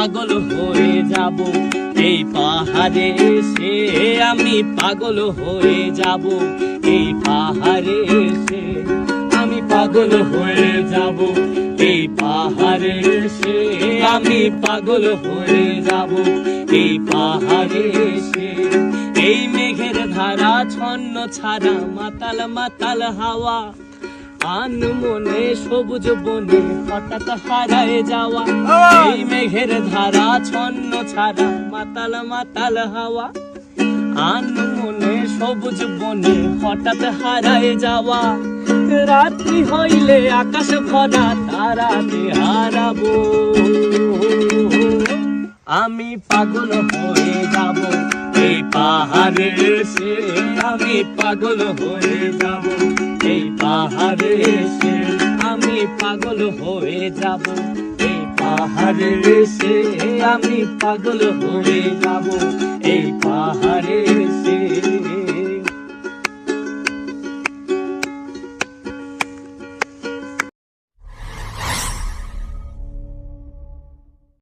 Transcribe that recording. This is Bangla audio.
পাগল হয়ে যাব এই পাহাড়ে এসে, আমি পাগল হয়ে যাব এই পাহাড়ে এসে, আমি পাগল হয়ে যাব এই পাহাড়ে এসে, আমি পাগল হয়ে যাব এই পাহাড়ে এসে। এই মেঘের ধারা ছন্ন ছাড়া মাতাল মাতাল হাওয়া, আনমনে সবুজ বনে হঠাৎ হারায় যাওয়া। এই মেঘের ধারা ছন্ন ছাড়া মাতাল মাতাল হাওয়া, আনমনে সবুজ বনে হঠাৎ হারায় যাওয়া। রাত্রি হইলে আকাশ ভরা তারাতে হারাবো, আমি পাগল হয়ে যাব এই পাহাড়ে এসে, আমি পাগল হয়ে যাব এই পাহাড়ে এসে, আমি পাগল হয়ে যাব এই পাহাড়ে এসে, আমি পাগল হয়ে যাব এই পাহাড়ে।